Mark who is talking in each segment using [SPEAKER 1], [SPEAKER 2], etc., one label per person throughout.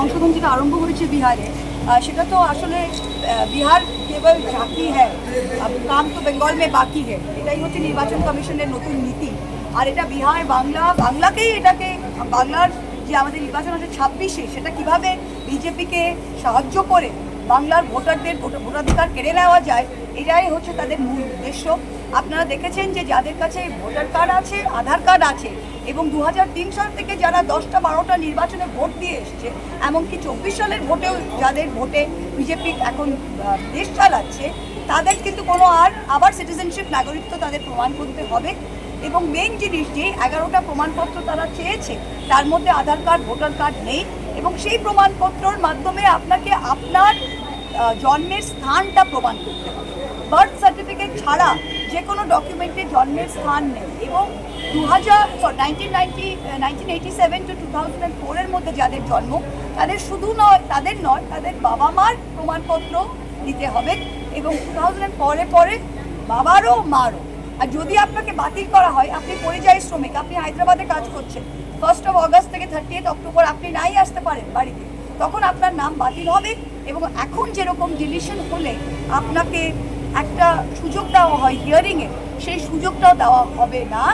[SPEAKER 1] সংশোধন যেটা আরম্ভ হয়েছে বিহারে, সেটা তো আসলে বিহার কেবল বাকি হ্যাঁ, কাম তো বেঙ্গল মে বাকি হ্যাঁ, এটাই হচ্ছে নির্বাচন কমিশনের নতুন নীতি। আর এটা বিহার বাংলাকেই এটাকে বাংলার যে আমাদের নির্বাচন আছে 26-এ, সেটা কিভাবে বিজেপিকে সাহায্য করে বাংলার ভোটারদের ভোটাধিকার কেড়ে নেওয়া যায়, এটাই হচ্ছে তাদের মূল উদ্দেশ্য। আপনারা দেখেছেন যে যাদের কাছে ভোটার কার্ড আছে, আধার কার্ড আছে এবং 2003 সাল থেকে যারা 10টা-12টা নির্বাচনে ভোট দিয়ে এসছে, এমনকি 24 সালের ভোটেও যাদের ভোটে বিজেপি এখন দেশ চালাচ্ছে, তাদের কিন্তু কোনো আবার সিটিজেনশিপ নাগরিকত্ব তাদের প্রমাণ করতে হবে। এবং মেইন জিনিস যে 11টা প্রমাণপত্র তারা চেয়েছে, তার মধ্যে আধার কার্ড, ভোটার কার্ড নেই এবং সেই প্রমাণপত্রর মাধ্যমে আপনাকে আপনার জন্মের স্থানটা প্রমাণ করতে হবে। বার্থ সার্টিফিকেট ছাড়া যে কোনো ডকুমেন্টে জন্মের স্থান নেই। এবং 1987 টু 2004-এর মধ্যে যাদের জন্ম, তাদের শুধু নয়, তাদের বাবা মার প্রমাণপত্র দিতে হবে এবং 2004 পরে বাবারও মারও। আর যদি আপনাকে বাতিল করা হয়, আপনি পরিযায়ী শ্রমিক, আপনি হায়দ্রাবাদে কাজ করছেন, 1 অগস্ট থেকে 30 অক্টোবর আপনি নাই আসতে পারেন বাড়িতে, তখন আপনার নাম বাতিল হবে। এবং এখন যেরকম ডিলিশন হলে আপনাকে একটা সুযোগ দেওয়া হয় হিয়ারিংয়ে, সেই সুযোগটাও দেওয়া হবে না,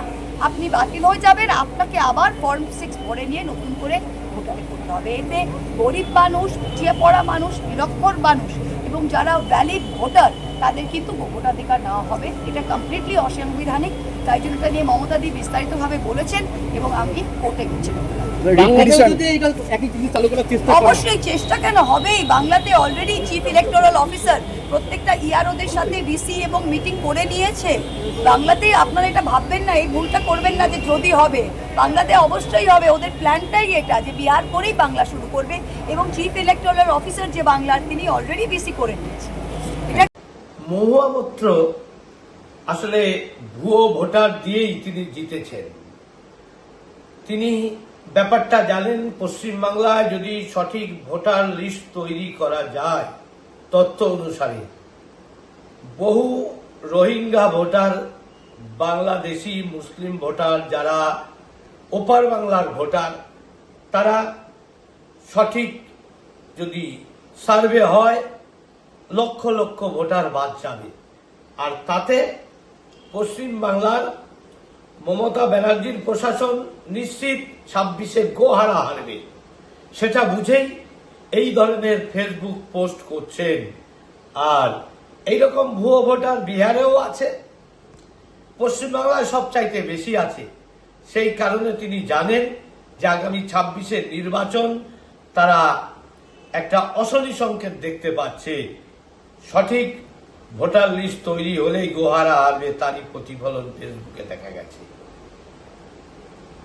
[SPEAKER 1] আপনি বাতিল হয়ে যাবেন, আপনাকে আবার ফর্ম 6 ভরে নিয়ে নতুন করে ভোটারে করতে হবে। এতে গরিব মানুষ, পিছিয়ে পড়া মানুষ, নিরক্ষর মানুষ এবং যারা ভ্যালিড ভোটার, তাদের কিন্তু ভোটাধিকার নেওয়া হবে। এটা কমপ্লিটলি অসাংবিধানিক। তাই জন্য এটা নিয়ে মমতাদি বিস্তারিতভাবে বলেছেন এবং আমি কোর্টে গেছি। অবশ্যই চেষ্টা কেন হবেই, বাংলাতে অলরেডি চিফ ইলেকটোরাল অফিসার প্রত্যেকটা ইআরওদের সাথে ভিসি এবং মিটিং করে নিয়েছে। বাংলাতেই আপনারা এটা ভাববেন না, এই ভুলটা করবেন না যে যদি হবে, বাংলাতে অবশ্যই হবে। ওদের প্ল্যানটাই এটা যে বিহার করেই বাংলা শুরু করবে এবং চিফ ইলেকটোরাল অফিসার যে বাংলার, তিনি অলরেডি ভিসি করে নিয়েছেন।
[SPEAKER 2] মহুয়া মৈত্র আসলে ভুয়ো ভোটার দিয়েই তিনি জিতেছেন। তিনি ব্যাপারটা জানেন, পশ্চিমবাংলায় যদি সঠিক ভোটার লিস্ট তৈরি করা যায়, তথ্য অনুসারে বহু রোহিঙ্গা ভোটার, বাংলাদেশি মুসলিম ভোটার, যারা ওপার বাংলার ভোটার, তারা সঠিক যদি সার্ভে হয় লক্ষ লক্ষ ভোটার বাদ যাবে। আর তাতে পশ্চিমবাংলার মমতা ব্যানার্জির প্রশাসন নিশ্চিত 26-এ গোহারা হারবে, সেটা বুঝেই এই ধরনের ফেসবুক পোস্ট করছেন। আর এইরকম ভুয়ো ভোটার বিহারেও আছে, পশ্চিমবাংলায় সবচাইতে বেশি আছে। সেই কারণে তিনি জানেন যে আগামী 26-এর নির্বাচন তারা একটা অশনি সংকেত দেখতে পাচ্ছে। সঠিক ভোটার লিস্ট তৈরি হলেই গোহারা হারবে, তারই প্রতিফলন ফেসবুকে দেখা গেছে।